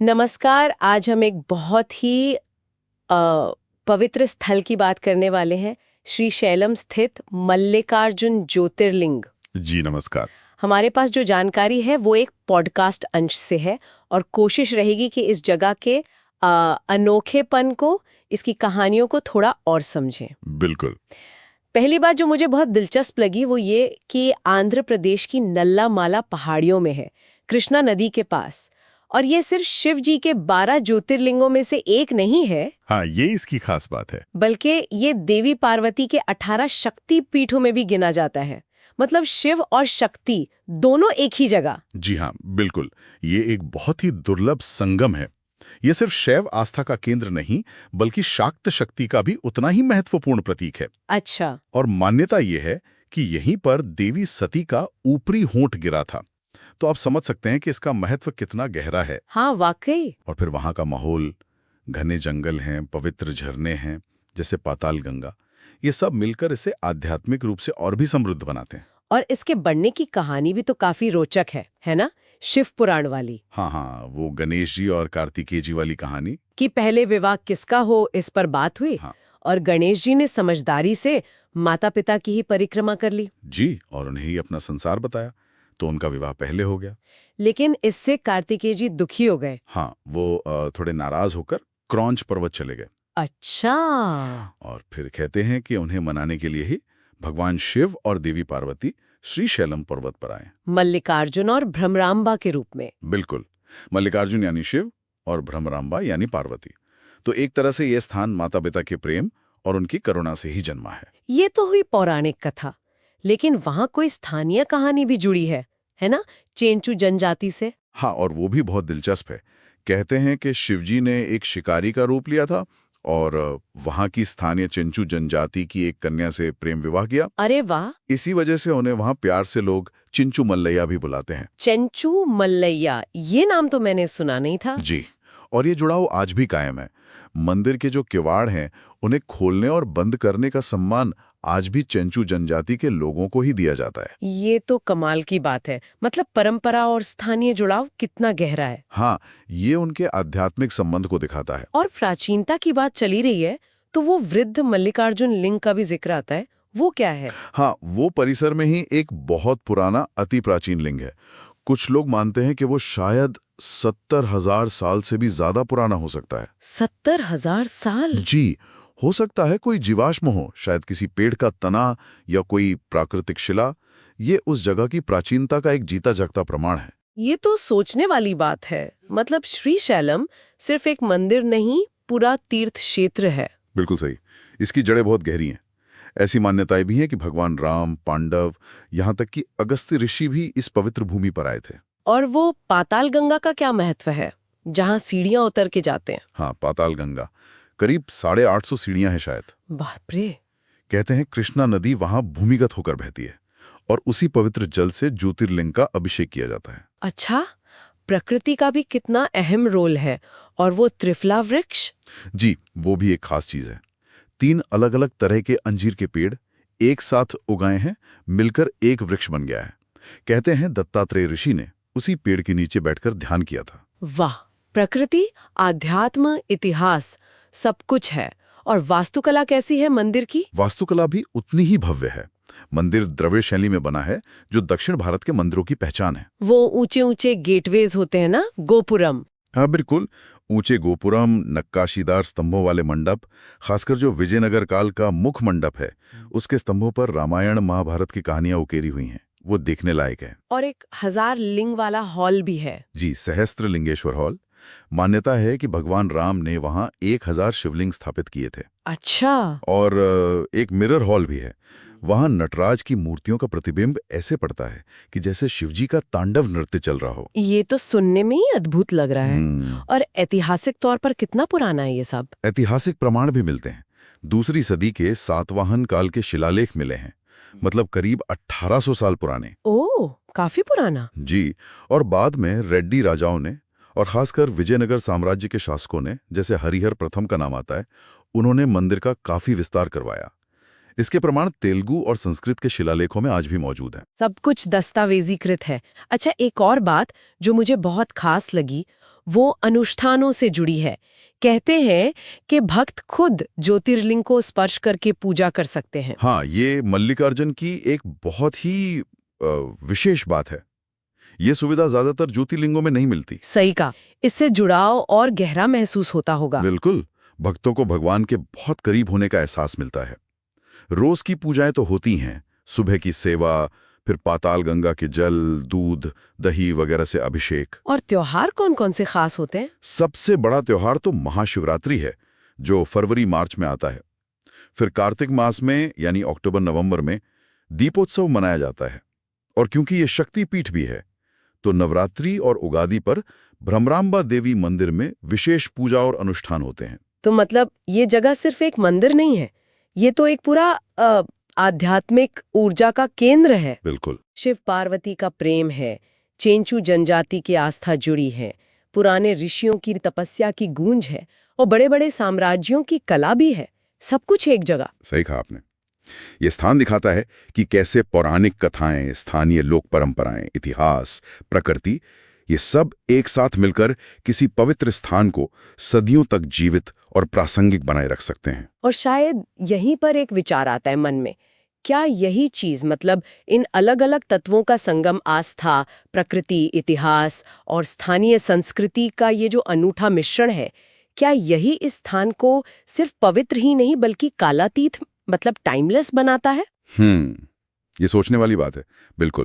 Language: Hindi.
नमस्कार। आज हम एक बहुत ही पवित्र स्थल की बात करने वाले हैं, श्री शैलम स्थित मल्लिकार्जुन ज्योतिर्लिंग। जी नमस्कार। हमारे पास जो जानकारी है वो एक पॉडकास्ट अंश से है और कोशिश रहेगी कि इस जगह के अनोखेपन को, इसकी कहानियों को थोड़ा और समझें। बिल्कुल। पहली बात जो मुझे बहुत दिलचस्प लगी वो ये कि आंध्र प्रदेश की नल्लामाला पहाड़ियों में है, कृष्णा नदी के पास। और ये सिर्फ शिव जी के 12 ज्योतिर्लिंगों में से एक नहीं है। हाँ, ये इसकी खास बात है। बल्कि ये देवी पार्वती के 18 शक्ति पीठों में भी गिना जाता है। मतलब शिव और शक्ति दोनों एक ही जगह। जी हाँ, बिल्कुल। ये एक बहुत ही दुर्लभ संगम है। ये सिर्फ शैव आस्था का केंद्र नहीं, बल्कि शाक्त शक्ति का भी उतना ही महत्वपूर्ण प्रतीक है। अच्छा। और मान्यता ये है कि यहीं पर देवी सती का ऊपरी होंठ गिरा था। तो आप समझ सकते हैं कि इसका महत्व कितना गहरा है। हाँ, वाकई। और फिर वहाँ का माहौल, घने जंगल हैं, पवित्र झरने हैं, जैसे पाताल गंगा, ये सब मिलकर इसे आध्यात्मिक रूप से और भी समृद्ध बनाते हैं। और इसके बनने की कहानी भी तो काफी रोचक है ना? शिव पुराण वाली। हाँ, वो गणेश जी और कार्तिकेय जी वाली कहानी। कि पहले विवाह किसका हो, इस पर बात हुई। हाँ और गणेश जी ने समझदारी से माता पिता की ही परिक्रमा कर ली जी, और उन्हें ही अपना संसार बताया, तो उनका विवाह पहले हो गया। लेकिन इससे कार्तिकेय जी दुखी हो गए। हाँ, वो थोड़े नाराज होकर क्रौंच पर्वत चले गए। अच्छा। और फिर कहते हैं कि उन्हें मनाने के लिए ही भगवान शिव और देवी पार्वती श्री शैलम पर्वत पर आए। मल्लिकार्जुन और भ्रमराम्बा के रूप में। बिल्कुल। मल्लिकार्जुन यानी शिव और भ्रमराम्बा यानी पार्वती। तो एक तरह से यह स्थान माता पिता के प्रेम और उनकी करुणा से ही जन्मा है। ये तो हुई पौराणिक कथा, लेकिन वहाँ कोई स्थानीय कहानी भी जुड़ी है ना? चेंचू जनजाति से। हाँ, और वो भी बहुत दिलचस्प है। कहते हैं कि शिवजी ने एक शिकारी का रूप लिया था और वहाँ की स्थानीय चेंचू जनजाति की एक कन्या से प्रेम विवाह किया। अरे वाह। इसी वजह से उन्हें वहाँ प्यार से लोग चिंचू मल्लैया भी बुलाते हैं। चेंचू मल्लैया, ये नाम तो मैंने सुना नहीं था। जी, और ये जुड़ाव आज भी कायम है। मंदिर के जो किवाड़ हैं, उन्हें खोलने और बंद करने का सम्मान आज भी चेंचू जनजाति के लोगों को ही दिया जाता है। ये तो कमाल की बात है। मतलब परंपरा और स्थानीय जुड़ाव कितना गहरा है। हाँ, ये उनके आध्यात्मिक संबंध को दिखाता है। और प्राचीनता की बात चली रही है तो वो वृद्ध मल्लिकार्जुन लिंग का भी जिक्र आता है, वो क्या है? हाँ, वो परिसर में ही एक बहुत पुराना अति प्राचीन लिंग है। कुछ लोग मानते हैं कि वो शायद 70,000 साल से भी ज्यादा पुराना हो सकता है। 70,000 साल? जी, हो सकता है कोई जीवाश्म हो, शायद किसी पेड़ का तना या कोई प्राकृतिक शिला। ये उस जगह की प्राचीनता का एक जीता जागता प्रमाण है। ये तो सोचने वाली बात है। मतलब श्री शैलम सिर्फ एक मंदिर नहीं, पूरा तीर्थ क्षेत्र है। बिल्कुल सही। इसकी जड़ें बहुत गहरी हैं। ऐसी मान्यताएं भी हैं कि भगवान राम, पांडव, यहाँ तक कि अगस्त्य ऋषि भी इस पवित्र भूमि पर आए थे। और वो पाताल गंगा का क्या महत्व है, जहाँ सीढ़ियां उतर के जाते हैं? हाँ, पाताल गंगा करीब 850 सीढ़ियां हैं शायद। बाप रे। कहते हैं कृष्णा नदी वहां भूमिगत होकर बहती है और उसी पवित्र जल से ज्योतिर्लिंग का अभिषेक किया जाता है। अच्छा, प्रकृति का भी कितना अहम रोल है। और वो त्रिफला वृक्ष? जी, वो भी एक खास चीज है। 3 अलग-अलग तरह के अंजीर के पेड़ एक साथ उगाए हैं, मिलकर एक वृक्ष बन गया है। कहते हैं दत्तात्रेय ऋषि ने उसी पेड़ के नीचे बैठकर ध्यान किया था। वाह, प्रकृति, आध्यात्म, इतिहास, सब कुछ है। और वास्तुकला कैसी है मंदिर की? वास्तुकला भी उतनी ही भव्य है। मंदिर द्रविड़ शैली में बना है, जो दक्षिण भारत के मंदिरों की पहचान है। वो ऊंचे ऊंचे गेटवेज होते हैं ना, गोपुरम। हाँ बिल्कुल, ऊंचे गोपुरम, नक्काशीदार स्तंभों वाले मंडप, खासकर जो विजयनगर काल का मुख मंडप है, उसके स्तंभों पर रामायण महाभारत की कहानियां उकेरी हुई हैं। वो देखने लायक है। और एक 1000 लिंग वाला हॉल भी है। जी, सहस्त्र लिंगेश्वर हॉल। मान्यता है कि भगवान राम ने वहां 1000 शिवलिंग स्थापित किए थे। अच्छा। और एक मिरर हॉल भी है। वहां नटराज की मूर्तियों का प्रतिबिंब ऐसे पड़ता है कि जैसे शिवजी का तांडव नृत्य चल रहा हो। ये तो सुनने में ही अद्भुत लग रहा है। और ऐतिहासिक तौर पर कितना पुराना है ये सब? ऐतिहासिक प्रमाण भी मिलते हैं। 2री सदी के सातवाहन काल के शिलालेख मिले हैं, मतलब करीब 1800 साल पुराने। ओह, काफी पुराना। जी, और बाद में रेड्डी राजाओं ने और खासकर विजयनगर साम्राज्य के शासकों ने, जैसे हरिहर प्रथम का नाम आता है, उन्होंने मंदिर का काफी विस्तार करवाया। इसके प्रमाण तेलुगु और संस्कृत के शिलालेखों में आज भी मौजूद हैं। सब कुछ दस्तावेजीकृत है। अच्छा, एक और बात जो मुझे बहुत खास लगी वो अनुष्ठानों से जुड़ी है। कहते हैं कि भक्त खुद ज्योतिर्लिंग को स्पर्श करके पूजा कर सकते हैं। हाँ, ये मल्लिकार्जुन की एक बहुत ही विशेष बात है। ये सुविधा ज्यादातर ज्योतिर्लिंगों में नहीं मिलती। सही कहा। इससे जुड़ाव और गहरा महसूस होता होगा। बिल्कुल, भक्तों को भगवान के बहुत करीब होने का एहसास मिलता है। रोज की पूजाएं तो होती हैं, सुबह की सेवा, फिर पाताल गंगा के जल, दूध, दही वगैरह से अभिषेक। और त्योहार कौन-कौन से खास होते हैं? सबसे बड़ा त्योहार तो महाशिवरात्रि है, जो फरवरी-मार्च में आता है। फिर कार्तिक मास में यानी अक्टूबर-नवंबर में दीपोत्सव मनाया जाता है। और क्योंकि ये शक्ति पीठ भी है, तो नवरात्रि और उगादि पर भ्रमरांबा देवी मंदिर में विशेष पूजा और अनुष्ठान होते हैं। तो मतलब ये जगह सिर्फ एक मंदिर नहीं है, ये तो एक पूरा आध्यात्मिक ऊर्जा का केंद्र है। बिल्कुल। शिव पार्वती का प्रेम है, चेंचू जनजाति की आस्था जुड़ी है, पुराने ऋषियों की तपस्या की गूंज है और बड़े-बड़े साम्राज्यों की कला भी है। सब कुछ एक जगह। सही कहा आपने। ये स्थान दिखाता है कि कैसे पौराणिक कथाएं, स्थानीय लोक परंपराएं, इतिहास, प्रकृति, ये सब एक साथ मिलकर किसी पवित्र स्थान को सदियों तक जीवित और प्रासंगिक बनाए रख सकते हैं। और शायद यहीं पर एक विचार आता है मन में, क्या यही चीज मतलब इन अलग-अलग तत्वों का संगम, आस्था, प्रकृति, इतिहास और स्थानीय संस्कृति का ये जो अनूठा मिश्रण है, क्या यही इस स्थान को सिर्फ पवित्र ही नहीं बल्कि कालातीत मतलब टाइमलेस बनाता है? ये सोचने वाली बात है। बिल्कुल।